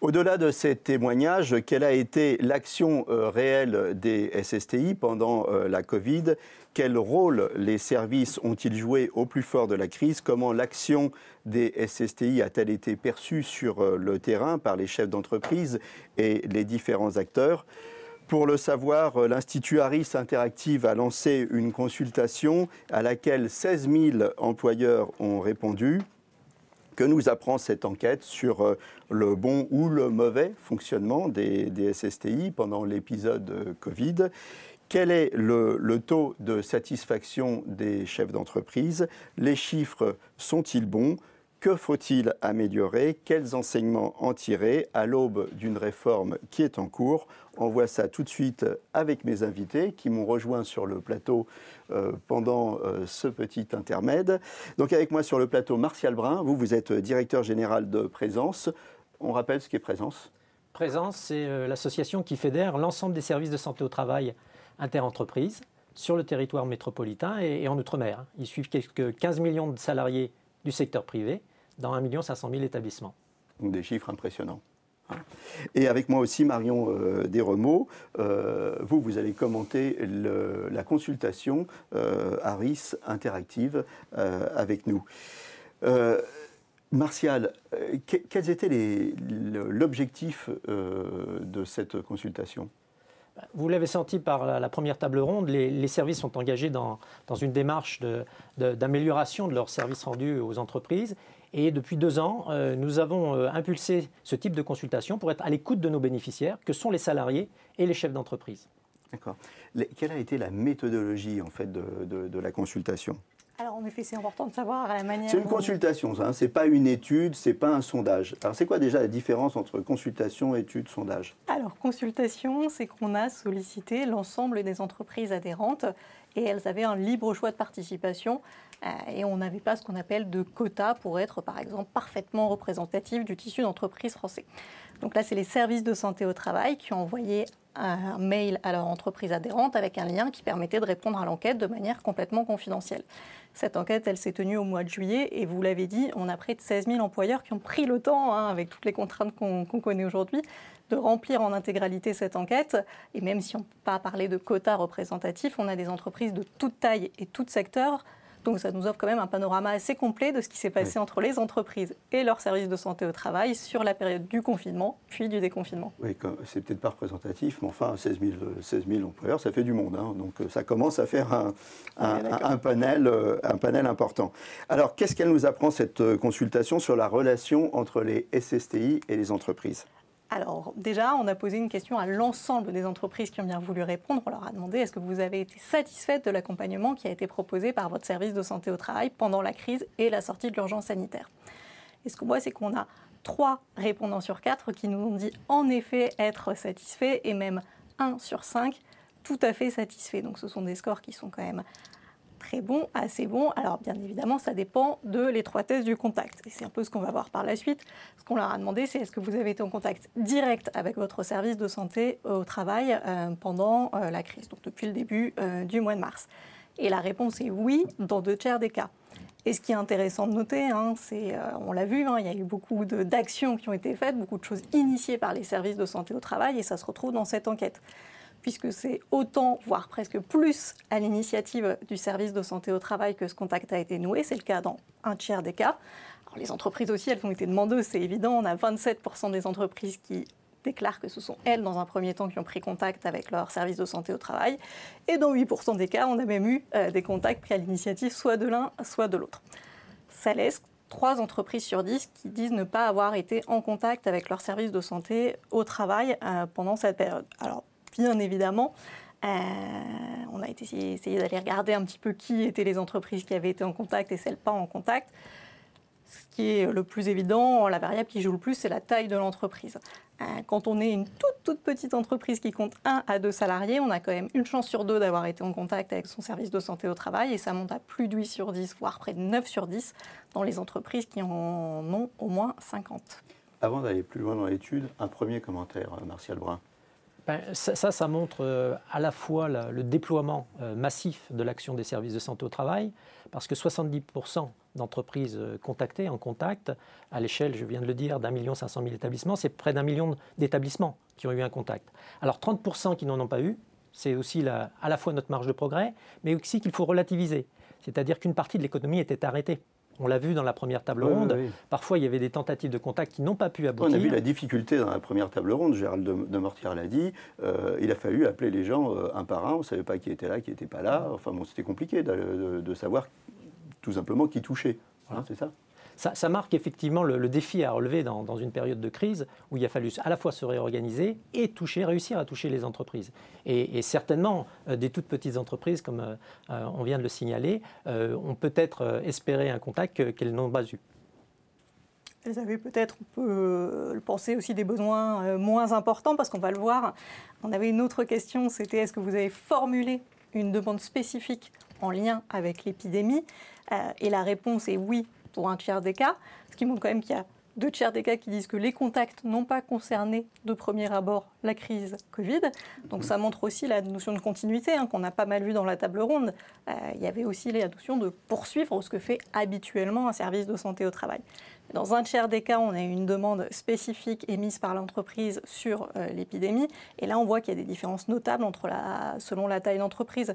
Au-delà de ces témoignages, quelle a été l'action réelle des SSTI pendant la Covid? Quel rôle les services ont-ils joué au plus fort de la crise? Comment l'action des SSTI a-t-elle été perçue sur le terrain par les chefs d'entreprise et les différents acteurs? Pour le savoir, l'Institut Harris Interactive a lancé une consultation à laquelle 16 000 employeurs ont répondu. Que nous apprend cette enquête sur le bon ou le mauvais fonctionnement des SSTI pendant l'épisode Covid? Quel est le taux de satisfaction des chefs d'entreprise? Les chiffres sont-ils bons? Que faut-il améliorer? Quels enseignements en tirer à l'aube d'une réforme qui est en cours? On voit ça tout de suite avec mes invités qui m'ont rejoint sur le plateau pendant ce petit intermède. Donc avec moi sur le plateau, Martial Brun, vous êtes directeur général de Présence. On rappelle ce qu'est Présence? Présence, c'est l'association qui fédère l'ensemble des services de santé au travail interentreprises sur le territoire métropolitain et en Outre-mer. Ils suivent quelques 15 millions de salariés du secteur privé dans 1 500 000 établissements. Donc des chiffres impressionnants. Et avec moi aussi Marion Desremeaux, vous allez commenter la consultation Harris Interactive avec nous. Martial, quels étaient l'objectif de cette consultation? Vous l'avez senti par la première table ronde, les services sont engagés dans une démarche d'amélioration de leurs services rendus aux entreprises. Et depuis 2 ans, nous avons impulsé ce type de consultation pour être à l'écoute de nos bénéficiaires, que sont les salariés et les chefs d'entreprise. D'accord. Quelle a été la méthodologie en fait, de la consultation? Alors en effet, c'est important de savoir la manière... C'est une consultation, hein, ce n'est pas une étude, ce n'est pas un sondage. Alors c'est quoi déjà la différence entre consultation, étude, sondage? Alors consultation, c'est qu'on a sollicité l'ensemble des entreprises adhérentes et elles avaient un libre choix de participation et on n'avait pas ce qu'on appelle de quota pour être par exemple parfaitement représentatif du tissu d'entreprise français. Donc là, c'est les services de santé au travail qui ont envoyé un mail à leur entreprise adhérente avec un lien qui permettait de répondre à l'enquête de manière complètement confidentielle. Cette enquête, elle s'est tenue au mois de juillet et vous l'avez dit, on a près de 16 000 employeurs qui ont pris le temps, avec toutes les contraintes qu'on connaît aujourd'hui, de remplir en intégralité cette enquête. Et même si on ne peut pas parler de quotas représentatifs, on a des entreprises de toute taille et tout secteur. Donc ça nous offre quand même un panorama assez complet de ce qui s'est passé entre les entreprises et leurs services de santé au travail sur la période du confinement, puis du déconfinement. Oui, c'est peut-être pas représentatif, mais enfin 16 000 employeurs, ça fait du monde. Hein, donc ça commence à faire un panel important. Alors qu'est-ce qu'elle nous apprend cette consultation sur la relation entre les SSTI et les entreprises? Alors déjà, on a posé une question à l'ensemble des entreprises qui ont bien voulu répondre. On leur a demandé est-ce que vous avez été satisfaite de l'accompagnement qui a été proposé par votre service de santé au travail pendant la crise et la sortie de l'urgence sanitaire. Et ce qu'on voit, c'est qu'on a 3 répondants sur 4 qui nous ont dit en effet être satisfaits et même 1 sur 5 tout à fait satisfaits. Donc ce sont des scores qui sont quand même très bon, assez bon. Alors bien évidemment, ça dépend de l'étroitesse du contact. Et c'est un peu ce qu'on va voir par la suite. Ce qu'on leur a demandé, c'est est-ce que vous avez été en contact direct avec votre service de santé au travail pendant la crise, donc depuis le début du mois de mars. Et la réponse est oui, dans 2 tiers des cas. Et ce qui est intéressant de noter, c'est, on l'a vu, il y a eu beaucoup d'actions qui ont été faites, beaucoup de choses initiées par les services de santé au travail, et ça se retrouve dans cette enquête. Puisque c'est autant, voire presque plus, à l'initiative du service de santé au travail que ce contact a été noué. C'est le cas dans 1 tiers des cas. Alors, les entreprises aussi, elles ont été demandeuses, c'est évident. On a 27% des entreprises qui déclarent que ce sont elles, dans un premier temps, qui ont pris contact avec leur service de santé au travail. Et dans 8% des cas, on a même eu des contacts pris à l'initiative soit de l'un, soit de l'autre. Ça laisse 3 entreprises sur 10 qui disent ne pas avoir été en contact avec leur service de santé au travail pendant cette période. Alors, bien évidemment, on a essayé d'aller regarder un petit peu qui étaient les entreprises qui avaient été en contact et celles pas en contact. Ce qui est le plus évident, la variable qui joue le plus, c'est la taille de l'entreprise. Quand on est une toute petite entreprise qui compte 1 à 2 salariés, on a quand même 1 chance sur 2 d'avoir été en contact avec son service de santé au travail et ça monte à plus de 8 sur 10, voire près de 9 sur 10 dans les entreprises qui en ont au moins 50. Avant d'aller plus loin dans l'étude, un premier commentaire, Martial Brun. Ça montre à la fois le déploiement massif de l'action des services de santé au travail, parce que 70% d'entreprises contactées, en contact, à l'échelle, je viens de le dire, d'1 500 000 établissements, c'est près d'1 million d'établissements qui ont eu un contact. Alors 30% qui n'en ont pas eu, c'est aussi à la fois notre marge de progrès, mais aussi qu'il faut relativiser. C'est-à-dire qu'une partie de l'économie était arrêtée. On l'a vu dans la première table ronde. Oui. Parfois, il y avait des tentatives de contact qui n'ont pas pu aboutir. On a vu la difficulté dans la première table ronde. Gérald de Mortière l'a dit. Il a fallu appeler les gens un par un. On ne savait pas qui était là, qui n'était pas là. Enfin bon, c'était compliqué de savoir tout simplement qui touchait. Voilà. C'est ça. Ça marque effectivement le défi à relever dans une période de crise où il a fallu à la fois se réorganiser et réussir à toucher les entreprises. Et certainement, des toutes petites entreprises, comme on vient de le signaler, ont peut-être espéré un contact qu'elles n'ont pas eu. Elles avaient peut-être, on peut penser aussi, des besoins moins importants, parce qu'on va le voir. On avait une autre question, c'était est-ce que vous avez formulé une demande spécifique en lien avec l'épidémie ? Et la réponse est oui, pour un tiers des cas, ce qui montre quand même qu'il y a 2 tiers des cas qui disent que les contacts n'ont pas concerné de premier abord la crise Covid. Donc ça montre aussi la notion de continuité qu'on a pas mal vu dans la table ronde. Il y avait aussi la notion de poursuivre ce que fait habituellement un service de santé au travail. Dans un tiers des cas, on a une demande spécifique émise par l'entreprise sur l'épidémie. Et là, on voit qu'il y a des différences notables selon la taille d'entreprise.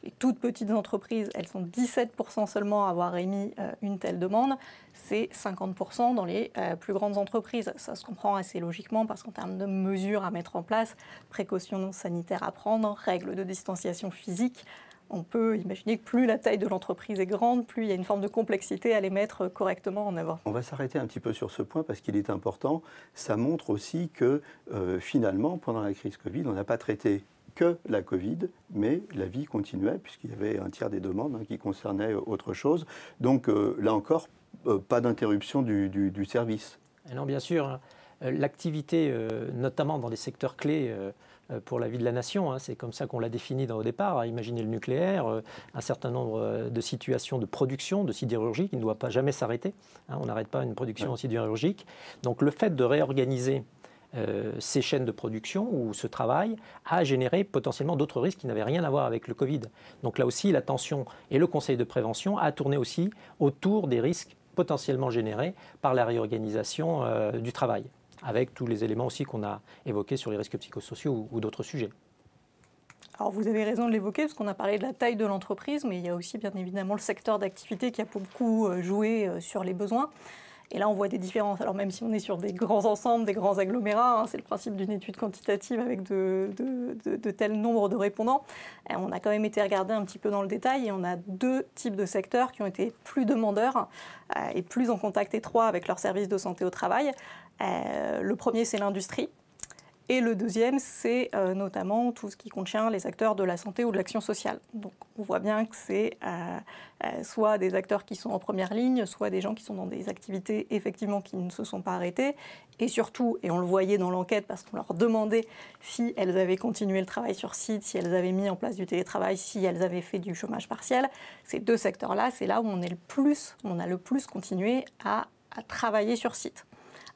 Les toutes petites entreprises, elles sont 17% seulement à avoir émis une telle demande. C'est 50% dans les plus grandes entreprises. Ça se comprend assez logiquement parce qu'en termes de mesures à mettre en place, précautions sanitaires à prendre, règles de distanciation physique, on peut imaginer que plus la taille de l'entreprise est grande, plus il y a une forme de complexité à les mettre correctement en œuvre. On va s'arrêter un petit peu sur ce point parce qu'il est important. Ça montre aussi que finalement, pendant la crise Covid, on n'a pas traité que la Covid, mais la vie continuait puisqu'il y avait un tiers des demandes qui concernaient autre chose. Donc là encore, pas d'interruption du service. Et non, bien sûr. L'activité, notamment dans des secteurs clés pour la vie de la nation, c'est comme ça qu'on l'a défini au départ. Imaginez le nucléaire, un certain nombre de situations de production de sidérurgie qui ne doit pas jamais s'arrêter. On n'arrête pas une production sidérurgique. Donc le fait de réorganiser ces chaînes de production ou ce travail a généré potentiellement d'autres risques qui n'avaient rien à voir avec le Covid. Donc là aussi, l'attention et le conseil de prévention a tourné aussi autour des risques potentiellement générés par la réorganisation du travail, avec tous les éléments aussi qu'on a évoqués sur les risques psychosociaux ou d'autres sujets. Alors vous avez raison de l'évoquer, parce qu'on a parlé de la taille de l'entreprise, mais il y a aussi bien évidemment le secteur d'activité qui a beaucoup joué sur les besoins. Et là, on voit des différences. Alors même si on est sur des grands ensembles, des grands agglomérats, c'est le principe d'une étude quantitative avec de tels nombres de répondants, on a quand même été regarder un petit peu dans le détail et on a 2 types de secteurs qui ont été plus demandeurs et plus en contact étroit avec leurs services de santé au travail. Le premier, c'est l'industrie. Et le deuxième, c'est notamment tout ce qui contient les acteurs de la santé ou de l'action sociale. Donc on voit bien que c'est soit des acteurs qui sont en première ligne, soit des gens qui sont dans des activités effectivement qui ne se sont pas arrêtées. Et surtout, et on le voyait dans l'enquête parce qu'on leur demandait si elles avaient continué le travail sur site, si elles avaient mis en place du télétravail, si elles avaient fait du chômage partiel, ces 2 secteurs-là, c'est là où on a le plus continué à travailler sur site.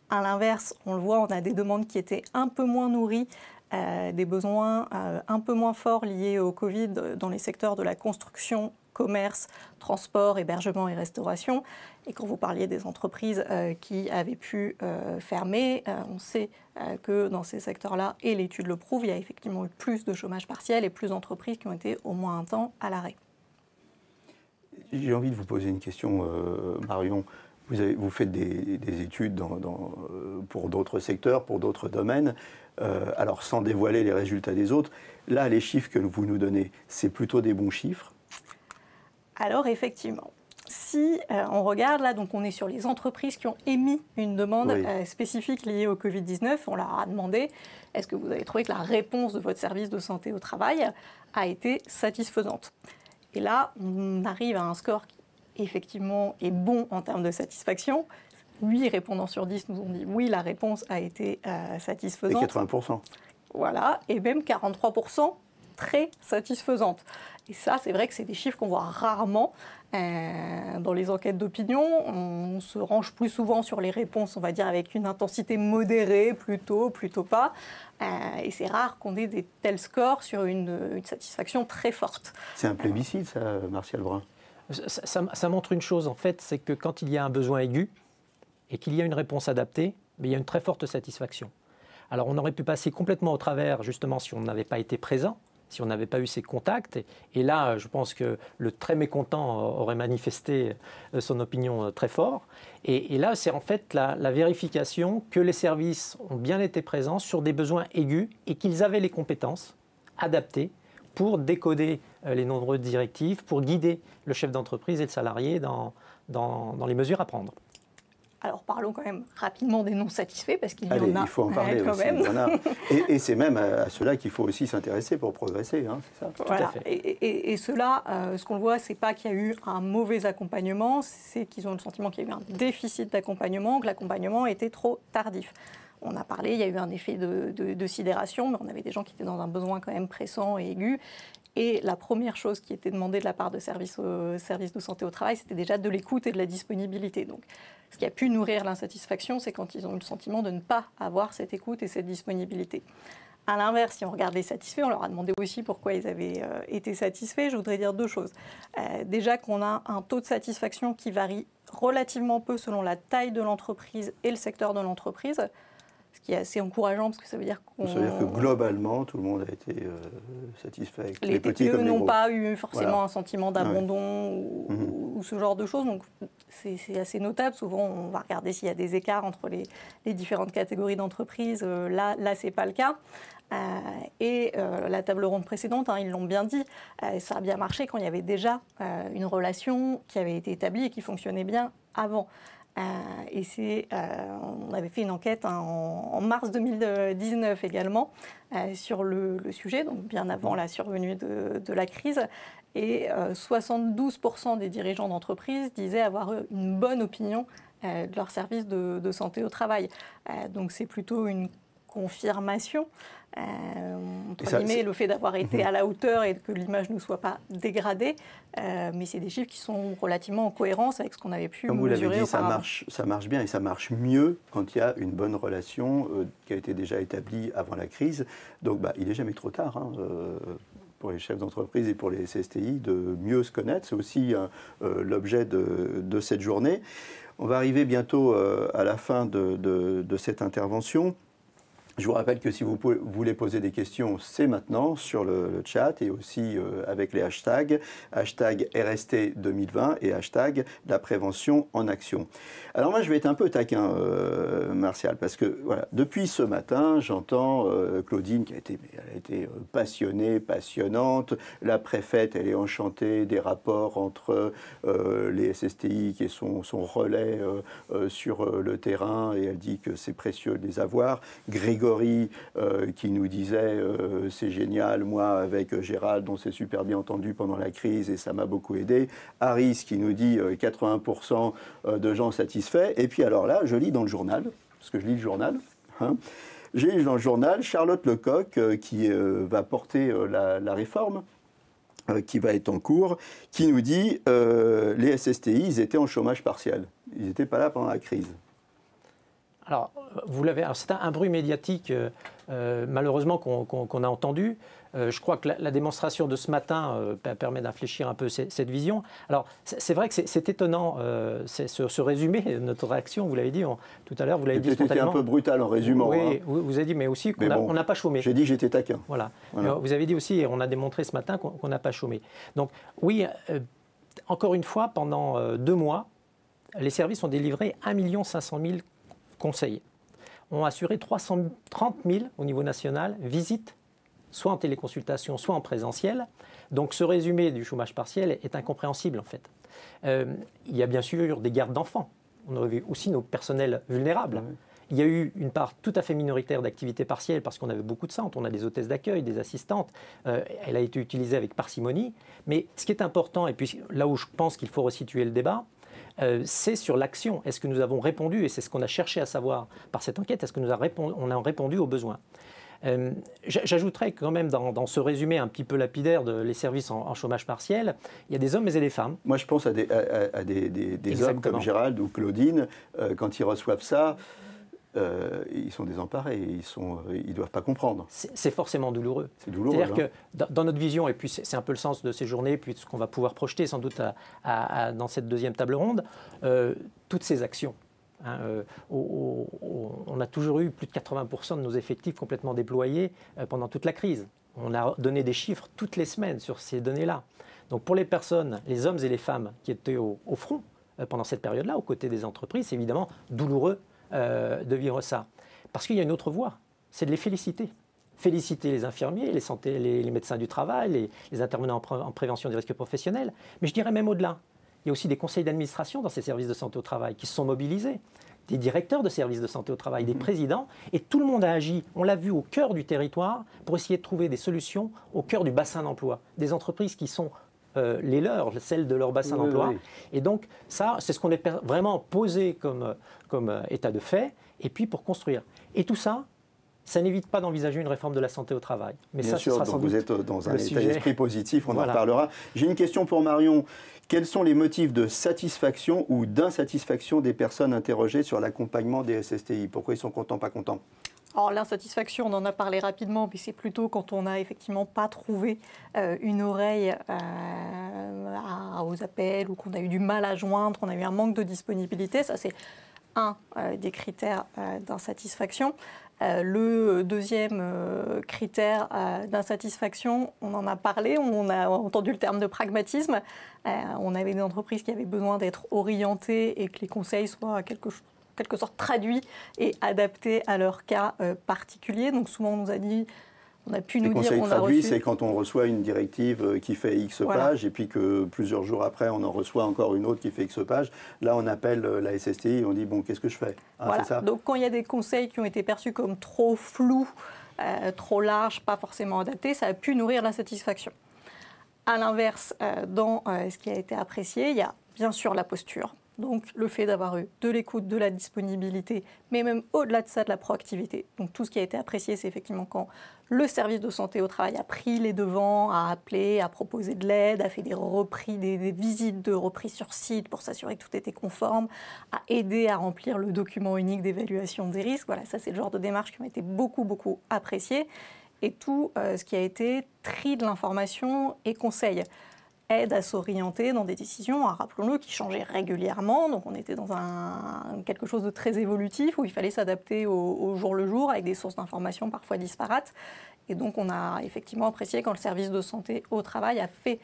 À l'inverse, on le voit, on a des demandes qui étaient un peu moins nourries, des besoins un peu moins forts liés au Covid dans les secteurs de la construction, commerce, transport, hébergement et restauration. Et quand vous parliez des entreprises qui avaient pu fermer, on sait que dans ces secteurs-là, et l'étude le prouve, il y a effectivement eu plus de chômage partiel et plus d'entreprises qui ont été au moins un temps à l'arrêt. J'ai envie de vous poser une question, Marion. Vous faites des études pour d'autres secteurs, pour d'autres domaines, alors sans dévoiler les résultats des autres. Là, les chiffres que vous nous donnez, c'est plutôt des bons chiffres? Alors effectivement, si on regarde là, donc on est sur les entreprises qui ont émis une demande spécifique liée au Covid-19, on leur a demandé, est-ce que vous avez trouvé que la réponse de votre service de santé au travail a été satisfaisante? Et là, on arrive à un score qui effectivement est bon en termes de satisfaction. 8 répondants sur 10 nous ont dit oui, la réponse a été satisfaisante. Et 80%. Voilà, et même 43% très satisfaisante. Et ça, c'est vrai que c'est des chiffres qu'on voit rarement. Dans les enquêtes d'opinion, on se range plus souvent sur les réponses, on va dire, avec une intensité modérée, plutôt pas. Et c'est rare qu'on ait des tels scores sur une satisfaction très forte. C'est un plébiscite, ça, Martial Brun? Ça montre une chose, en fait, c'est que quand il y a un besoin aigu et qu'il y a une réponse adaptée, il y a une très forte satisfaction. Alors on aurait pu passer complètement au travers, justement, si on n'avait pas été présent, si on n'avait pas eu ces contacts. Et là, je pense que le très mécontent aurait manifesté son opinion très fort. Et là, c'est en fait la vérification que les services ont bien été présents sur des besoins aigus et qu'ils avaient les compétences adaptées pour décoder les nombreuses directives, pour guider le chef d'entreprise et le salarié dans les mesures à prendre. Alors parlons quand même rapidement des non satisfaits, parce qu'il y en a il faut en parler quand aussi, même. Voilà. Et c'est même à cela qu'il faut aussi s'intéresser pour progresser, hein, c'est ça? Voilà. Tout à fait. Et cela, ce qu'on voit, c'est pas qu'il y a eu un mauvais accompagnement, c'est qu'ils ont le sentiment qu'il y a eu un déficit d'accompagnement, que l'accompagnement était trop tardif. On a parlé, il y a eu un effet de sidération, mais on avait des gens qui étaient dans un besoin quand même pressant et aigu. Et la première chose qui était demandée de la part de services de santé au travail, c'était déjà de l'écoute et de la disponibilité. Donc, ce qui a pu nourrir l'insatisfaction, c'est quand ils ont eu le sentiment de ne pas avoir cette écoute et cette disponibilité. À l'inverse, si on regarde les satisfaits, on leur a demandé aussi pourquoi ils avaient été satisfaits. Je voudrais dire deux choses. Déjà qu'on a un taux de satisfaction qui varie relativement peu selon la taille de l'entreprise et le secteur de l'entreprise. Ce qui est assez encourageant, parce que ça veut dire que globalement, tout le monde a été satisfait. Avec les petits TPE comme les gros. n'ont pas eu forcément Voilà. un sentiment d'abandon ou ce genre de choses. Donc, c'est assez notable. Souvent, on va regarder s'il y a des écarts entre les différentes catégories d'entreprises. Là, ce n'est pas le cas. La table ronde précédente, ils l'ont bien dit, ça a bien marché quand il y avait déjà une relation qui avait été établie et qui fonctionnait bien avant. On avait fait une enquête en mars 2019 également sur le sujet, donc bien avant la survenue de la crise. Et 72% des dirigeants d'entreprise disaient avoir une bonne opinion de leur service de santé au travail. Donc c'est plutôt une confirmation, entre guillemets, le fait d'avoir été à la hauteur et que l'image ne soit pas dégradée, mais c'est des chiffres qui sont relativement en cohérence avec ce qu'on avait pu mesurer auparavant. Comme vous l'avez dit, ça marche bien et ça marche mieux quand il y a une bonne relation qui a été déjà établie avant la crise. Donc il n'est jamais trop tard pour les chefs d'entreprise et pour les SSTI de mieux se connaître. C'est aussi l'objet de cette journée. On va arriver bientôt à la fin de cette intervention. Je vous rappelle que si vous voulez poser des questions, c'est maintenant sur le chat et aussi avec les hashtags, hashtag RST 2020 et hashtag la prévention en action. Alors moi, je vais être un peu taquin, Martial, parce que voilà, depuis ce matin, j'entends Claudine qui a été passionnée, passionnante. La préfète, elle est enchantée des rapports entre les SSTI qui sont son relais sur le terrain et elle dit que c'est précieux de les avoir. Grégory qui nous disait c'est génial, moi avec Gérald on s'est super bien entendu pendant la crise et ça m'a beaucoup aidé. Harris qui nous dit 80% de gens satisfaits. Et puis alors là, je lis dans le journal, parce que je lis le journal, j'ai lu dans le journal Charlotte Lecoq qui va porter la réforme qui va être en cours, qui nous dit les SSTI, ils étaient en chômage partiel. Ils n'étaient pas là pendant la crise. Alors, c'est un bruit médiatique, malheureusement, qu'on a entendu. Je crois que la démonstration de ce matin permet d'infléchir un peu cette vision. Alors, c'est vrai que c'est étonnant, ce résumé, notre réaction, vous l'avez dit tout à l'heure, vous l'avez dit spontanément. C'était un peu brutal en résumant. Oui, vous avez dit, mais aussi qu'on n'a pas chômé. J'ai dit que j'étais taquin. Voilà. Vous avez dit aussi, et on a démontré ce matin qu'on n'a pas chômé. Donc, oui, encore une fois, pendant 2 mois, les services ont délivré 1 500 000 conseils, ont assuré 330 000 au niveau national visites, soit en téléconsultation, soit en présentiel. Donc ce résumé du chômage partiel est incompréhensible en fait. Il y a bien sûr des gardes d'enfants. On a vu aussi nos personnels vulnérables. Il y a eu une part tout à fait minoritaire d'activité partielle parce qu'on avait beaucoup de centres. On a des hôtesses d'accueil, des assistantes. Elle a été utilisée avec parcimonie. Mais ce qui est important, et puis là où je pense qu'il faut resituer le débat, c'est sur l'action. Est-ce que nous avons répondu, et c'est ce qu'on a cherché à savoir par cette enquête, est-ce que on a répondu aux besoins? J'ajouterais quand même dans ce résumé un petit peu lapidaire de les services en chômage partiel, il y a des hommes et des femmes. Moi, je pense à des hommes comme Gérald ou Claudine, quand ils reçoivent ça, ils sont désemparés, ils ne doivent pas comprendre. C'est forcément douloureux. C'est douloureux. C'est-à-dire que dans notre vision, et puis c'est un peu le sens de ces journées, puis ce qu'on va pouvoir projeter sans doute dans cette deuxième table ronde, toutes ces actions. On a toujours eu plus de 80% de nos effectifs complètement déployés pendant toute la crise. On a donné des chiffres toutes les semaines sur ces données-là. Donc pour les personnes, les hommes et les femmes qui étaient au front pendant cette période-là, aux côtés des entreprises, c'est évidemment douloureux de vivre ça. Parce qu'il y a une autre voie, c'est de les féliciter. Féliciter les infirmiers, les médecins du travail, les intervenants en prévention des risques professionnels. Mais je dirais même au-delà. Il y a aussi des conseils d'administration dans ces services de santé au travail qui se sont mobilisés, des directeurs de services de santé au travail, des présidents, et tout le monde a agi, on l'a vu, au cœur du territoire pour essayer de trouver des solutions au cœur du bassin d'emploi, des entreprises qui sont les leurs, celles de leur bassin d'emploi. Oui. Et donc ça, c'est ce qu'on est vraiment posé comme état de fait, et puis pour construire. Et tout ça, ça n'évite pas d'envisager une réforme de la santé au travail. Mais bien ça, sûr, ce sera donc sans vous doute êtes dans un état sujet. d'esprit positif, on Voilà. en reparlera. J'ai une question pour Marion. Quels sont les motifs de satisfaction ou d'insatisfaction des personnes interrogées sur l'accompagnement des SSTI? Pourquoi ils sont contents, pas contents? Alors l'insatisfaction, on en a parlé rapidement, mais c'est plutôt quand on n'a effectivement pas trouvé une oreille aux appels ou qu'on a eu du mal à joindre, qu'on a eu un manque de disponibilité. Ça, c'est un des critères d'insatisfaction. Le deuxième critère d'insatisfaction, on en a parlé, on a entendu le terme de pragmatisme. On avait des entreprises qui avaient besoin d'être orientées et que les conseils soient quelque sorte traduits et adaptés à leur cas particulier. Donc souvent on nous a dit, on a pu nous dire... Les conseils traduits, reçu... c'est quand on reçoit une directive qui fait X pages et puis que plusieurs jours après on en reçoit encore une autre qui fait X pages. Là on appelle la SSTI et on dit bon, qu'est-ce que je fais? Voilà. C'est ça. Donc quand il y a des conseils qui ont été perçus comme trop flous, trop larges, pas forcément adaptés, ça a pu nourrir l'insatisfaction. À l'inverse, dans ce qui a été apprécié, il y a bien sûr la posture. Donc le fait d'avoir eu de l'écoute, de la disponibilité, mais même au-delà de ça, de la proactivité. Donc tout ce qui a été apprécié, c'est effectivement quand le service de santé au travail a pris les devants, a appelé, a proposé de l'aide, a fait des visites de reprise sur site pour s'assurer que tout était conforme, a aidé à remplir le document unique d'évaluation des risques. Voilà, ça c'est le genre de démarches qui ont été beaucoup appréciées. Et tout ce qui a été tri de l'information et conseil. Aide à s'orienter dans des décisions, rappelons-le, qui changeaient régulièrement. Donc on était dans quelque chose de très évolutif où il fallait s'adapter au jour le jour avec des sources d'informations parfois disparates. Et donc on a effectivement apprécié quand le service de santé au travail a fait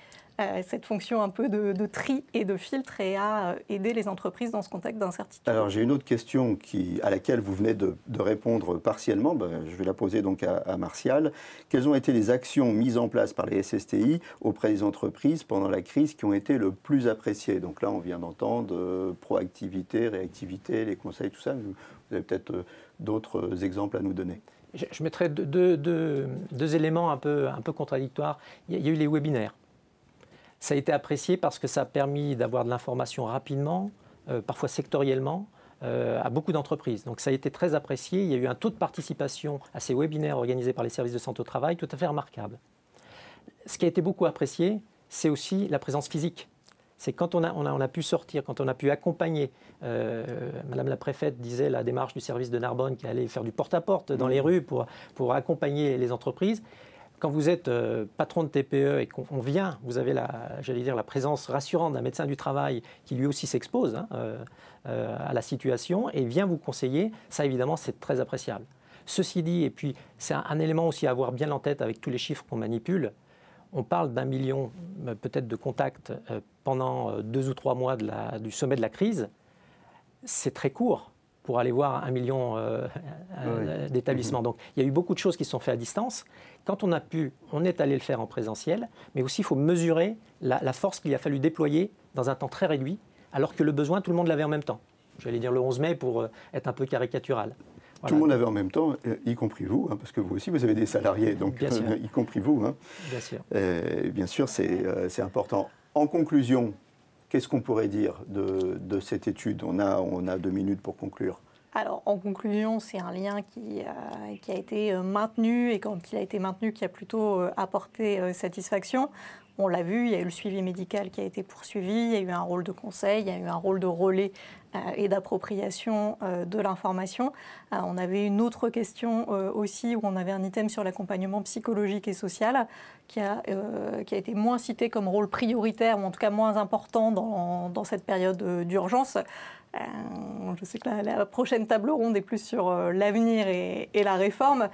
cette fonction un peu de tri et de filtre et a aidé les entreprises dans ce contexte d'incertitude. Alors j'ai une autre question à laquelle vous venez de répondre partiellement. Je vais la poser donc à Martial. Quelles ont été les actions mises en place par les SSTI auprès des entreprises pendant la crise qui ont été le plus appréciées? Donc là on vient d'entendre proactivité, réactivité, les conseils, tout ça. Vous avez peut-être d'autres exemples à nous donner. Je mettrais deux éléments un peu contradictoires. Il y a eu les webinaires. Ça a été apprécié parce que ça a permis d'avoir de l'information rapidement, parfois sectoriellement, à beaucoup d'entreprises. Donc ça a été très apprécié. Il y a eu un taux de participation à ces webinaires organisés par les services de santé au travail tout à fait remarquable. Ce qui a été beaucoup apprécié, c'est aussi la présence physique. C'est quand on a pu sortir, quand on a pu accompagner, Madame la préfète disait la démarche du service de Narbonne qui allait faire du porte-à-porte dans les rues pour accompagner les entreprises. Quand vous êtes patron de TPE et qu'on vient, vous avez la présence rassurante d'un médecin du travail qui lui aussi s'expose à la situation et vient vous conseiller, ça évidemment c'est très appréciable. Ceci dit, et puis c'est un élément aussi à avoir bien en tête avec tous les chiffres qu'on manipule, on parle d'1 million peut-être de contacts pendant 2 ou 3 mois du sommet de la crise, c'est très court pour aller voir 1 million d'établissements. Donc il y a eu beaucoup de choses qui se sont faites à distance. Quand on est allé le faire en présentiel, mais aussi il faut mesurer la force qu'il a fallu déployer dans un temps très réduit, alors que le besoin, tout le monde l'avait en même temps. J'allais dire le 11 mai pour être un peu caricatural. Voilà. Tout le monde l'avait en même temps, y compris vous, parce que vous aussi, vous avez des salariés, donc y compris vous. Bien sûr. Bien sûr, c'est important. En conclusion, qu'est-ce qu'on pourrait dire de cette étude? On a 2 minutes pour conclure. Alors, en conclusion, c'est un lien qui a été maintenu et quand il a été maintenu, qui a plutôt apporté satisfaction. On l'a vu, il y a eu le suivi médical qui a été poursuivi, il y a eu un rôle de conseil, il y a eu un rôle de relais et d'appropriation de l'information. On avait une autre question aussi où on avait un item sur l'accompagnement psychologique et social qui a été moins cité comme rôle prioritaire ou en tout cas moins important dans cette période d'urgence. Je sais que la prochaine table ronde est plus sur l'avenir et la réforme.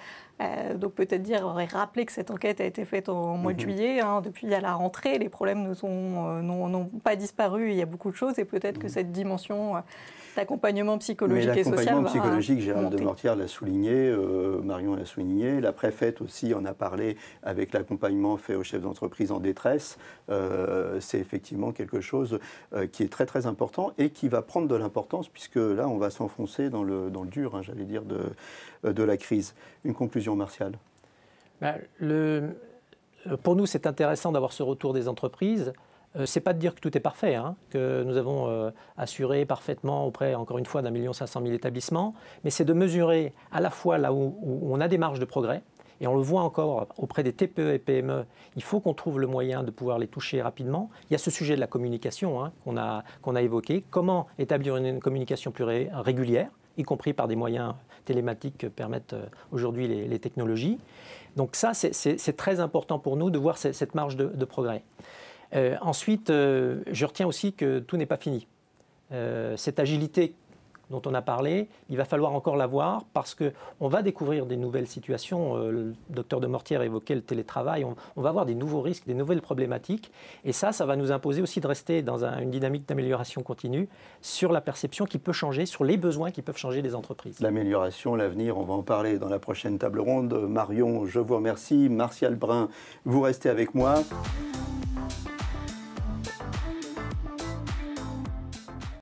Donc peut-être rappeler que cette enquête a été faite au mois de juillet. Depuis à la rentrée, les problèmes n'ont pas disparu. Il y a beaucoup de choses et peut-être que cette dimension d'accompagnement psychologique et social va l'accompagnement psychologique, Gérald monter. Demortière l'a souligné, Marion l'a souligné, la préfète aussi en a parlé avec l'accompagnement fait aux chefs d'entreprise en détresse. C'est effectivement quelque chose qui est très très important et qui va prendre de l'importance puisque là on va s'enfoncer dans le dur, j'allais dire, de la crise. Une conclusion, Martial. Pour nous, c'est intéressant d'avoir ce retour des entreprises. Ce n'est pas de dire que tout est parfait, que nous avons assuré parfaitement auprès, encore une fois, d'1,5 million d'établissements, mais c'est de mesurer à la fois là où on a des marges de progrès, et on le voit encore auprès des TPE et PME, il faut qu'on trouve le moyen de pouvoir les toucher rapidement. Il y a ce sujet de la communication qu'on a évoqué, comment établir une communication plus régulière, y compris par des moyens télématiques que permettent aujourd'hui les technologies. Donc ça, c'est très important pour nous de voir cette marge de progrès. Ensuite, je retiens aussi que tout n'est pas fini. Cette agilité dont on a parlé, il va falloir encore la voir parce qu'on va découvrir des nouvelles situations. Le docteur Demortière évoquait le télétravail. On va avoir des nouveaux risques, des nouvelles problématiques. Et ça va nous imposer aussi de rester dans une dynamique d'amélioration continue sur la perception qui peut changer, sur les besoins qui peuvent changer des entreprises. L'amélioration, l'avenir, on va en parler dans la prochaine table ronde. Marion, je vous remercie. Martial Brun, vous restez avec moi.